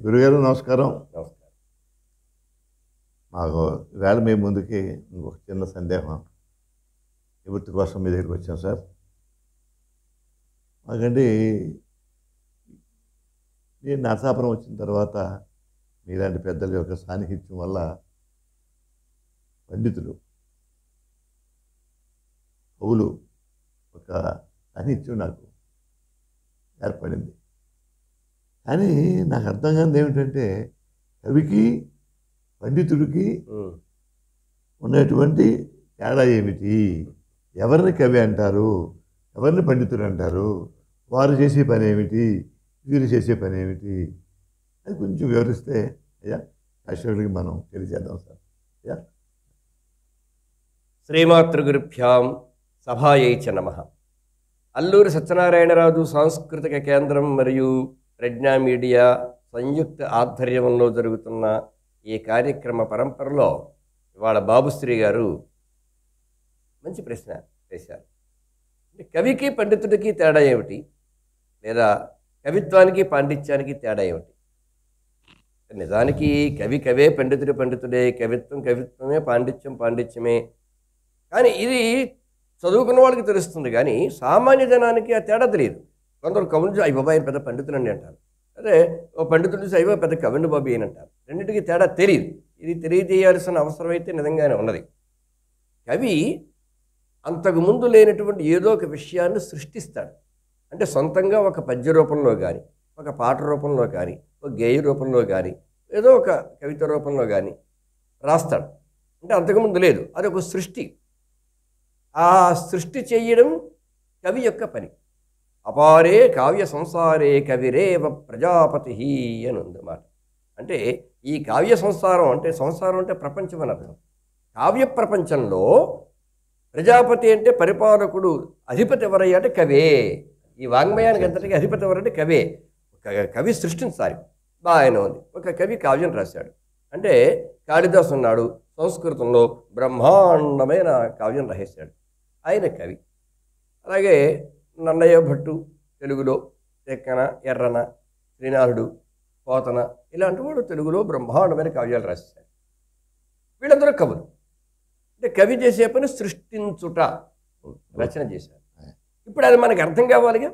గురుగారు నమస్కారం. నమస్కారం. మాకు ఈవేళ మీ ముందుకి ఇంకొక చిన్న సందేహం నివృత్తి కోసం మీ దగ్గరికి వచ్చాం సార్. మాకండి నేను నరసాపురం వచ్చిన తర్వాత మీలాంటి పెద్దల యొక్క సాన్నిహిత్యం వల్ల పండితులు కవులు ఒక సాన్నిహిత్యం నాకు ఏర్పడింది. కానీ నాకు అర్థం కానిది ఏమిటంటే కవికి పండితుడికి ఉన్నటువంటి తేడా ఏమిటి? ఎవరిని కవి అంటారు, ఎవరిని పండితుడు అంటారు, వారు చేసే పని ఏమిటి, వీరు చేసే పని ఏమిటి, అది కొంచెం వివరిస్తే అయ్యా అశ్వకుడికి మనం తెలియజేద్దాం సార్. అయ్యా శ్రీమాతృగురుభ్యాం సభాయై చ నమః. అల్లూరి సత్యనారాయణరాజు సాంస్కృతిక కేంద్రం మరియు ప్రజ్ఞా మీడియా సంయుక్త ఆధ్వర్యంలో జరుగుతున్న ఈ కార్యక్రమ పరంపరలో ఇవాళ బాబుశ్రీ గారు మంచి ప్రశ్న వేశారు. అంటే కవికి పండితుడికి తేడా ఏమిటి, లేదా కవిత్వానికి పాండిత్యానికి తేడా ఏమిటి? నిజానికి కవి కవే, పండితుడి పండితుడే, కవిత్వం కవిత్వమే, పాండిత్యం పాండిత్యమే. కానీ ఇది చదువుకున్న వాళ్ళకి తెలుస్తుంది, కానీ సామాన్య జనానికి ఆ తేడా తెలియదు. కొందరు కవులు అయ్య బాబాయ్ పెద్ద పండితులని అంటారు, అదే ఓ పండితుడు చూసి అయ్యో పెద్ద కవిని బాబు అని అంటారు. రెండింటికి తేడా తెలియదు. ఇది తెలియజేయాల్సిన అవసరం అయితే నిజంగానే ఉన్నది. కవి అంతకుముందు లేనటువంటి ఏదో ఒక విషయాన్ని సృష్టిస్తాడు. అంటే సొంతంగా ఒక పద్య రూపంలో కానీ, ఒక పాట రూపంలో కానీ, ఒక గేయ రూపంలో కానీ, ఏదో ఒక కవిత రూపంలో కానీ రాస్తాడు. అంటే అంతకుముందు లేదు, అదొక సృష్టి. ఆ సృష్టి చేయడం కవి యొక్క పని. అపారే కావ్య సంసారే కవిరేవ ప్రజాపతి అని ఉందన్నమాట. అంటే ఈ కావ్య సంసారం అంటే, సంసారం అంటే ప్రపంచం అని అర్థం. కావ్య ప్రపంచంలో ప్రజాపతి అంటే పరిపాలకుడు, అధిపతి ఎవరయ్యా అంటే కవే. ఈ వాంగ్మయానికి అంతటికి అధిపతి ఎవరంటే కవే. కవి సృష్టించాలి, బాగానే ఉంది. ఒక కవి కావ్యం రాశాడు అంటే కాళిదాసు ఉన్నాడు, సంస్కృతంలో బ్రహ్మాండమైన కావ్యం రాసేశాడు, ఆయన కవి. అలాగే నన్నయ్య భట్టు తెలుగులో, తెక్కన, ఎర్రన, శ్రీనాథుడు, పోతన ఇలాంటి వాడు తెలుగులో బ్రహ్మాండమైన కావ్యాలు రాసేశారు. వీళ్ళందరూ కవులు. అంటే కవి చేసే పని సృష్టించుట, రచన చేశారు. ఇప్పుడు అది మనకి అర్థం కావాలిగా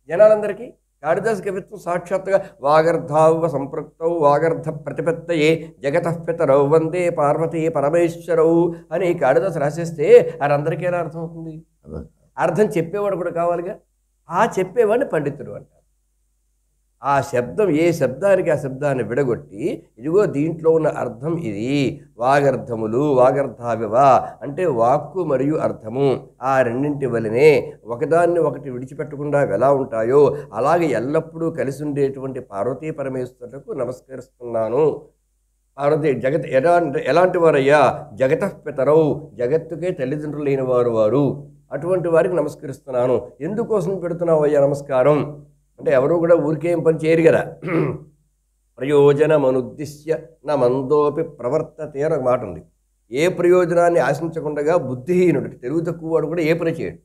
జనాలందరికీ. కాళిదాసు కవిత్వం సాక్షాత్తుగా వాగర్ధావ సంపృక్తౌ వాగర్ధ ప్రతిపత్తయే జగతఃపితరౌ వందే పార్వతీ పరమేశ్వరౌ అని కాళిదాసు రాసేస్తే అది అందరికీ ఎలా అర్థం అవుతుంది? అర్థం చెప్పేవాడు కూడా కావాలిగా. ఆ చెప్పేవాడిని పండితుడు అంటారు. ఆ శబ్దం, ఏ శబ్దానికి ఆ శబ్దాన్ని విడగొట్టి ఇదిగో దీంట్లో ఉన్న అర్థం ఇది, వాగర్థములు వాగర్థావివ అంటే వాక్కు మరియు అర్థము ఆ రెండింటి వలనే ఒకదాన్ని ఒకటి విడిచిపెట్టకుండా ఎలా ఉంటాయో అలాగే ఎల్లప్పుడూ కలిసి ఉండేటువంటి పార్వతీ పరమేశ్వరులకు నమస్కరిస్తున్నాను. పార్వతీ జగత్ ఎలాంటి వారయ్యా? జగతఃపితరౌ జగత్తుకే తల్లిదండ్రులు లేని వారు, అటువంటి వారికి నమస్కరిస్తున్నాను. ఎందుకోసం పెడుతున్నావు అయ్యా నమస్కారం అంటే ఎవరు కూడా ఊరికేం పని చేయరు కదా. ప్రయోజనమనుద్దిశ్య నా మందోపి ప్రవర్తతే అని ఒక మాట ఉంది. ఏ ప్రయోజనాన్ని ఆశించకుండా బుద్ధిహీనుడు, తెలుగు తక్కువ వాడు కూడా ఏ పని చేయడు.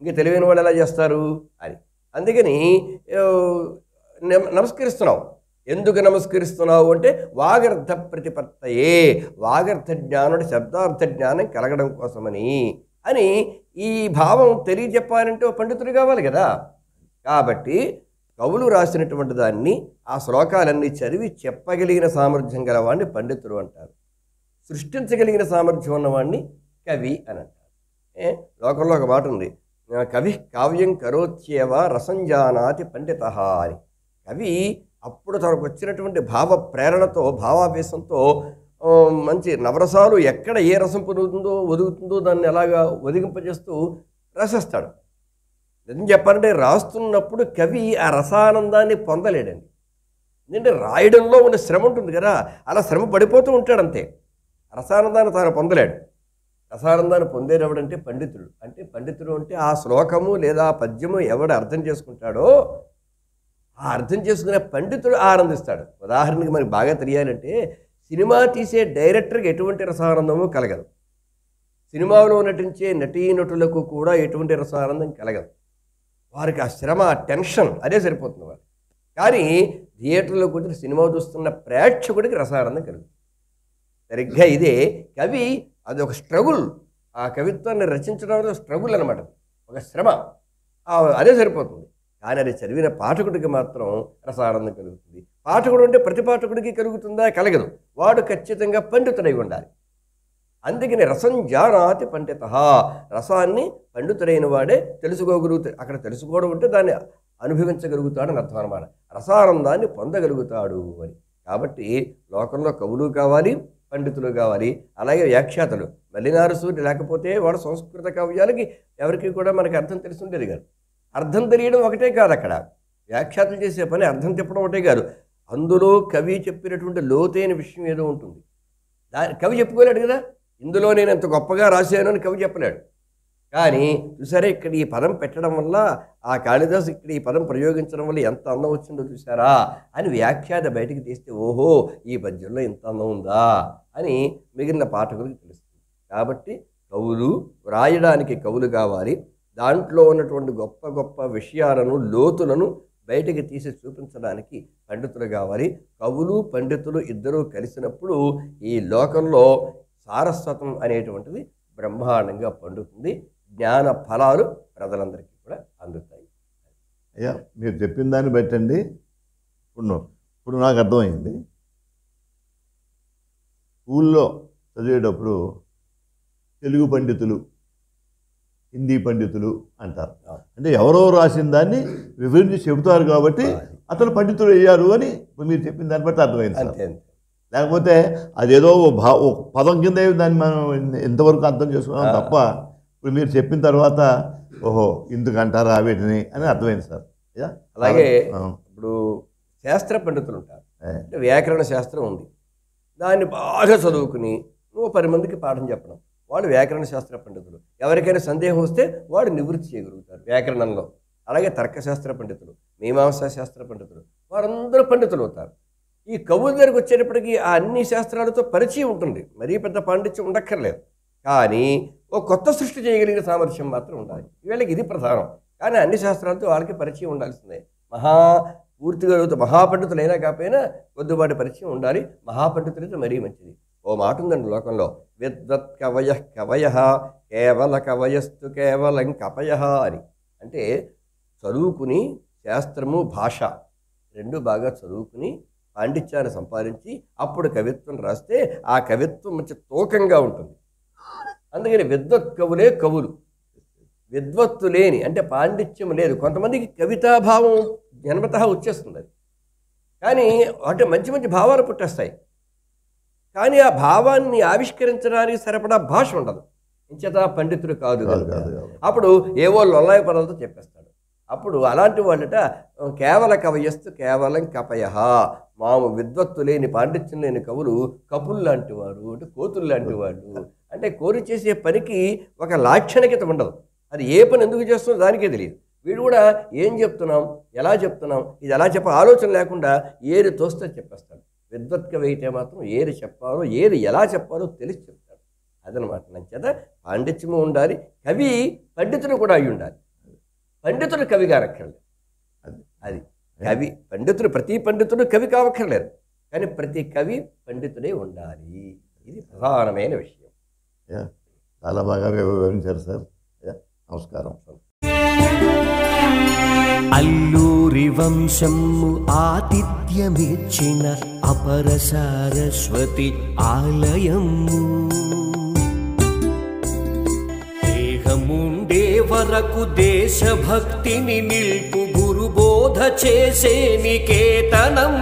ఇంకా తెలివైన వాళ్ళు ఎలా చేస్తారు అని. అందుకని నమస్కరిస్తున్నావు. ఎందుకు నమస్కరిస్తున్నావు అంటే వాగర్థ ప్రతిపత్తయే, వాగర్థ జ్ఞానుడు శబ్దార్థ జ్ఞానం కలగడం కోసమని అని ఈ భావం తెలియజెప్పాలంటే ఓ పండితుడు కావాలి కదా. కాబట్టి కవులు రాసినటువంటి దాన్ని, ఆ శ్లోకాలన్నీ చదివి చెప్పగలిగిన సామర్థ్యం గలవాడిని పండితుడు అంటారు. సృష్టించగలిగిన సామర్థ్యం ఉన్నవాడిని కవి అని అంటారు. లోకంలో ఒక మాట ఉంది, కవి కావ్యం కరోత్యేవ రసంజానాతి పండిత అని. కవి అప్పుడు తనకు వచ్చినటువంటి భావ ప్రేరణతో, భావావేశంతో మంచి నవరసాలు ఎక్కడ ఏ రసం ఒదుగుతుందో దాన్ని అలాగా ఒదిగింపజేస్తూ రాసేస్తాడు. నిజం చెప్పాలంటే రాస్తున్నప్పుడు కవి ఆ రసానందాన్ని పొందలేడండి. ఎందుకంటే రాయడంలో ఉన్న శ్రమ ఉంటుంది కదా, అలా శ్రమ పడిపోతూ ఉంటాడు అంతే. రసానందాన్ని తాను పొందలేడు. రసానందాన్ని పొందేటప్పుడంటే పండితుడు. అంటే పండితుడు అంటే ఆ శ్లోకము లేదా పద్యము ఎవడు అర్థం చేసుకుంటాడో ఆ అర్థం చేసుకునే పండితుడు ఆనందిస్తాడు. ఉదాహరణకి మనకి బాగా తెలియాలంటే సినిమా తీసే డైరెక్టర్కి ఎటువంటి రసానందము కలగదు, సినిమాలో నటించే నటీనటులకు కూడా ఎటువంటి రసానందం కలగదు. వారికి ఆ శ్రమ, ఆ టెన్షన్ అదే సరిపోతుంది వారికి. కానీ థియేటర్లో కూర్చొని సినిమా చూస్తున్న ప్రేక్షకుడికి రసానందం కలుగుతుంది. సరిగ్గా ఇదే కవి, అది ఒక స్ట్రగుల్. ఆ కవిత్వాన్ని రచించడం స్ట్రగుల్ అనమాట, ఒక శ్రమ. అదే సరిపోతుంది. కానీ అది చదివిన పాఠకుడికి మాత్రం రసానందం కలుగుతుంది. పాఠకుడు అంటే ప్రతి పాఠకుడికి కలుగుతుందా? కలగదు. వాడు ఖచ్చితంగా పండితుడై ఉండాలి. అందుకని రసం జానాతి పండిత, రసాన్ని పండితుడైన వాడే తెలుసుకోగలుగుతాడు. అక్కడ తెలుసుకోవడం అంటే దాన్ని అనుభవించగలుగుతాడని అర్థం అనమాట. రసానందాన్ని పొందగలుగుతాడు అని. కాబట్టి లోకంలో కవులు కావాలి, పండితులు కావాలి, అలాగే వ్యాఖ్యాతలు. మల్లినారు సూర్యుడు లేకపోతే వాడు సంస్కృత కావ్యాలకి ఎవరికి కూడా మనకి అర్థం తెలిసి ఉండేది కాదు. అర్థం తెలియడం ఒకటే కాదు, అక్కడ వ్యాఖ్యాతలు చేసే పని అర్థం చెప్పడం ఒకటే కాదు, అందులో కవి చెప్పినటువంటి లోతైన విషయం ఏదో ఉంటుంది. కవి చెప్పుకోలేడు కదా, ఇందులో నేను ఎంత గొప్పగా రాశాను అని కవి చెప్పలేడు. కానీ చూసారా, ఇక్కడ ఈ పదం పెట్టడం వల్ల, ఆ కాళిదాసు ఇక్కడ ఈ పదం ప్రయోగించడం వల్ల ఎంత అందం వచ్చిందో చూసారా అని వ్యాఖ్యాత బయటికి తీస్తే, ఓహో ఈ పద్యంలో ఇంత అందం ఉందా అని మిగిలిన పాఠకులకు తెలుస్తుంది. కాబట్టి కవులు, వ్రాయడానికి కవులు కావాలి. దాంట్లో ఉన్నటువంటి గొప్ప గొప్ప విషయాలను, లోతులను బయటికి తీసి చూపించడానికి పండితులు కావాలి. కవులు పండితులు ఇద్దరూ కలిసినప్పుడు ఈ లోకంలో సారస్వతం అనేటువంటిది బ్రహ్మాండంగా పండుతుంది. జ్ఞాన ఫలాలు ప్రజలందరికీ కూడా అందుతాయి. అయ్యా, మీరు చెప్పిన దాన్ని బట్టండి ఇప్పుడు నాకు అర్థమైంది. స్కూల్లో చదివేటప్పుడు తెలుగు పండితులు, హిందీ పండితులు అంటారు. అంటే ఎవరో రాసిన దాన్ని వివరించి చెబుతారు కాబట్టి అతను పండితుడు అయ్యారు అని ఇప్పుడు మీరు చెప్పిన దాన్ని బట్టి అర్థమైంది. అంతే. లేకపోతే అదేదో ఒక పదం కింద దాన్ని మనం ఎంతవరకు అర్థం చేసుకున్నాం తప్ప ఇప్పుడు మీరు చెప్పిన తర్వాత ఓహో ఇందుకంటారా వీటిని అని అర్థమైంది సార్. అలాగే ఇప్పుడు శాస్త్ర పండితులు ఉంటారు. అంటే వ్యాకరణ శాస్త్రం ఉంది, దాన్ని బాగా చదువుకుని నువ్వు 10 మందికి పాఠం చెప్పడం, వాళ్ళు వ్యాకరణ శాస్త్ర పండితులు. ఎవరికైనా సందేహం వస్తే వాడు నివృత్తి చేయగలుగుతారు వ్యాకరణంలో. అలాగే తర్కశాస్త్ర పండితులు, మీమాంసా శాస్త్ర పండితులు, వారందరూ పండితులు అవుతారు. ఈ కవుల దగ్గరికి వచ్చేటప్పటికి ఆ అన్ని శాస్త్రాలతో పరిచయం ఉంటుంది, మరీ పెద్ద పాండిత్యం ఉండక్కర్లేదు. కానీ ఓ కొత్త సృష్టి చేయగలిగిన సామర్థ్యం మాత్రం ఉండాలి. వీళ్ళకి ఇది ప్రధానం. కానీ అన్ని శాస్త్రాలతో వాళ్ళకి పరిచయం ఉండాల్సిందే. పూర్తిగా మహాపండితులైనా కాకపోయినా కొద్దిపాటి పరిచయం ఉండాలి. మహాపండితులైతే మరీ మంచిది. ఓ మాట ఉందండి లోకంలో, విద్వత్ కవయ కవయ కేవల కవయస్తు కేవలం కపయ అని. అంటే చదువుకుని శాస్త్రము భాష రెండు బాగా చదువుకుని పాండిత్యాన్ని సంపాదించి అప్పుడు కవిత్వం రాస్తే ఆ కవిత్వం మంచి తూకంగా ఉంటుంది. అందుకని విద్వత్ కవులే కవులు. విద్వత్తు లేని అంటే పాండిత్యం లేదు. కొంతమందికి కవితాభావం జన్మతః వచ్చేస్తుంది, అది కానీ అంటే మంచి మంచి భావాలు పుట్టేస్తాయి. కానీ ఆ భావాన్ని ఆవిష్కరించడానికి సరిపడా భాష ఉండదు, ఇంచేత పండితుడు కాదు. అప్పుడు ఏవో లొల్లాయి పదాలతో చెప్పేస్తాడు. అప్పుడు అలాంటి వాళ్ళట కేవల కవయస్తు కేవలం కపయ, మాము విద్వత్తు లేని పాండిత్యం లేని కవులు కపులు లాంటి వారు, అంటే కోతులు లాంటి వాళ్ళు. అంటే కోరి చేసే పనికి ఒక లాక్షణికత ఉండదు, అది ఏ పని ఎందుకు చేస్తుందో దానికే తెలియదు. వీడు కూడా ఏం చెప్తున్నాం, ఎలా చెప్తున్నాం, ఇది ఎలా ఆలోచన లేకుండా ఏది తోస్తే చెప్పేస్తాడు. విద్వత్కవి అయితే మాత్రం ఏది చెప్పాలో ఏది ఎలా చెప్పాలో తెలిసి చెప్తాడు. అదనమాట. నచ్చేత పాండిత్యము ఉండాలి, కవి పండితుడు కూడా అయి ఉండాలి. పండితుడు కవి కానక్కర్లేదు. అది కవి పండితుడు, ప్రతి పండితుడు కవి కావక్కర్లేదు, కానీ ప్రతి కవి పండితుడే ఉండాలి. ఇది ప్రధానమైన విషయం. చాలా బాగా వివరించారు సార్. నమస్కారం. అల్లూరి వంశము ఆతిథ్యమిచ్చిన అపర సారస్వతి ఆలయము, దేహముండే వరకు దేశభక్తిని నిల్పు గురుబోధ చేసే నికేతనం.